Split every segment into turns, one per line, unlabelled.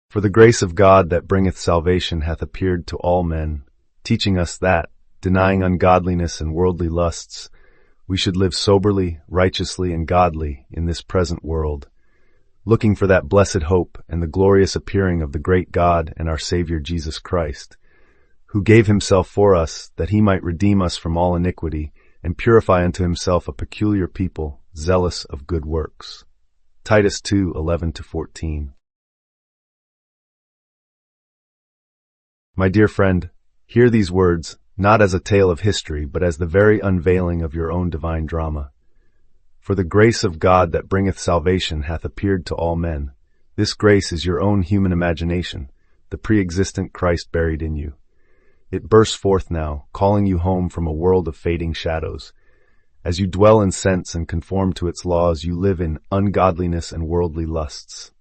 For the grace of God that bringeth salvation hath appeared to all men, teaching us that, denying ungodliness and worldly lusts, we should live soberly, righteously, and godly in this present world, looking for that blessed hope and the glorious appearing of the great God and our Savior Jesus Christ, who gave himself for us that he might redeem us from all iniquity and purify unto himself a peculiar people, zealous of good works. Titus 2:11-14. My dear friend, hear these words, not as a tale of history, but as the very unveiling of your own divine drama. For the grace of God that bringeth salvation hath appeared to all men. This grace is your own human imagination, the pre-existent Christ buried in you. It bursts forth now, calling you home from a world of fading shadows. As you dwell in sense and conform to its laws, you live in ungodliness and worldly lusts.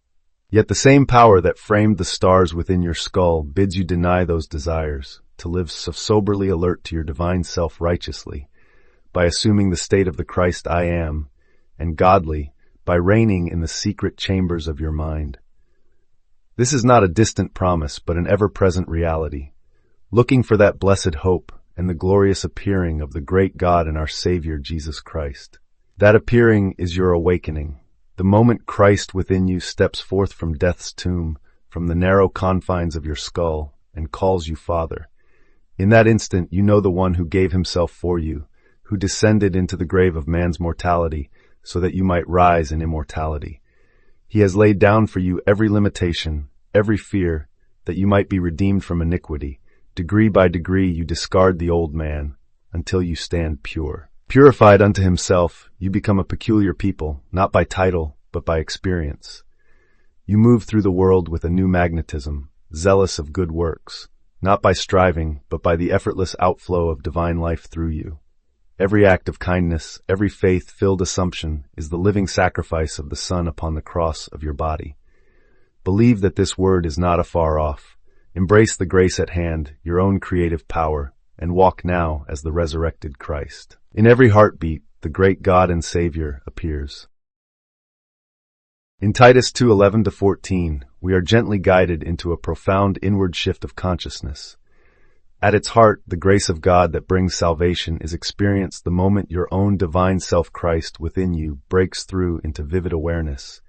Yet the same power that framed the stars within your skull bids you deny those desires, to live so soberly alert to your divine self righteously, by assuming the state of the Christ I am, and godly, by reigning in the secret chambers of your mind. This is not a distant promise, but an ever-present reality, looking for that blessed hope and the glorious appearing of the great God and our Savior Jesus Christ. That appearing is your awakening. The moment Christ within you steps forth from death's tomb, from the narrow confines of your skull, and calls you Father. In that instant you know the one who gave himself for you, who descended into the grave of man's mortality, so that you might rise in immortality. He has laid down for you every limitation, every fear, that you might be redeemed from iniquity. Degree by degree you discard the old man, until you stand pure. Purified unto himself, you become a peculiar people, not by title, but by experience. You move through the world with a new magnetism, zealous of good works, not by striving, but by the effortless outflow of divine life through you. Every act of kindness, every faith-filled assumption is the living sacrifice of the Son upon the cross of your body. Believe that this word is not afar off. Embrace the grace at hand, your own creative power, and walk now as the resurrected Christ. In every heartbeat, the great God and Savior appears. In Titus 2:11-14, we are gently guided into a profound inward shift of consciousness. At its heart, the grace of God that brings salvation is experienced the moment your own divine self-Christ within you breaks through into vivid awareness.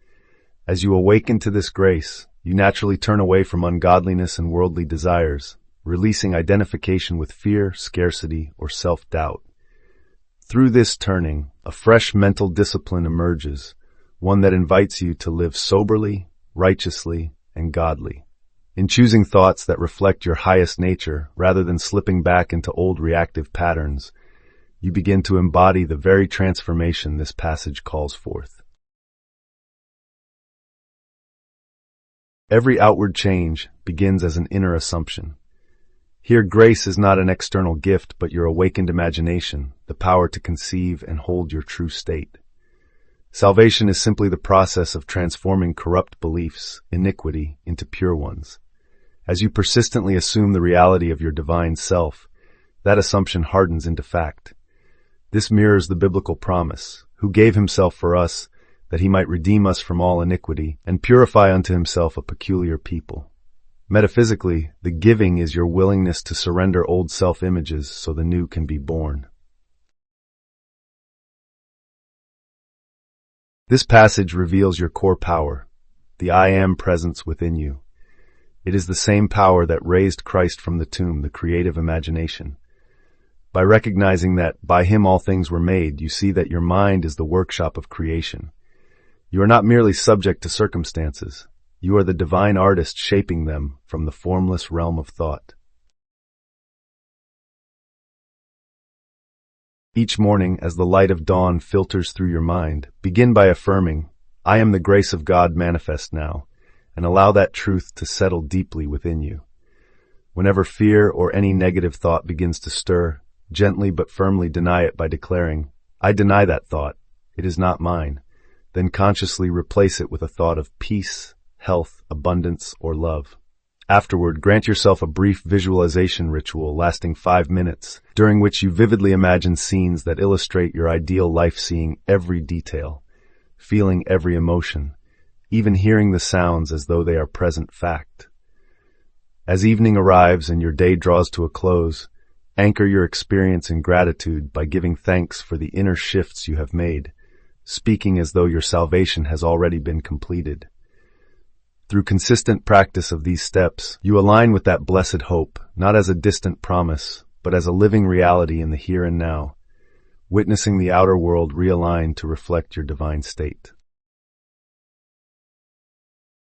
As you awaken to this grace, you naturally turn away from ungodliness and worldly desires, releasing identification with fear, scarcity, or self-doubt. Through this turning, a fresh mental discipline emerges, one that invites you to live soberly, righteously, and godly. In choosing thoughts that reflect your highest nature, rather than slipping back into old reactive patterns, you begin to embody the very transformation this passage calls forth. Every outward change begins as an inner assumption. Here, grace is not an external gift, but your awakened imagination, the power to conceive and hold your true state. Salvation is simply the process of transforming corrupt beliefs, iniquity, into pure ones. As you persistently assume the reality of your divine self, that assumption hardens into fact. This mirrors the biblical promise, who gave himself for us, that he might redeem us from all iniquity and purify unto himself a peculiar people. Metaphysically, the giving is your willingness to surrender old self-images so the new can be born. This passage reveals your core power, the I Am presence within you. It is the same power that raised Christ from the tomb, the creative imagination. By recognizing that by him all things were made, you see that your mind is the workshop of creation. You are not merely subject to circumstances. You are the divine artist shaping them from the formless realm of thought. Each morning, as the light of dawn filters through your mind, begin by affirming, I am the grace of God manifest now, and allow that truth to settle deeply within you. Whenever fear or any negative thought begins to stir, gently but firmly deny it by declaring, I deny that thought, it is not mine. Then consciously replace it with a thought of peace, health, abundance, or love. Afterward, grant yourself a brief visualization ritual lasting 5 minutes, during which you vividly imagine scenes that illustrate your ideal life, seeing every detail, feeling every emotion, even hearing the sounds as though they are present fact. As evening arrives and your day draws to a close, anchor your experience in gratitude by giving thanks for the inner shifts you have made, speaking as though your salvation has already been completed. Through consistent practice of these steps, you align with that blessed hope, not as a distant promise, but as a living reality in the here and now, witnessing the outer world realign to reflect your divine state.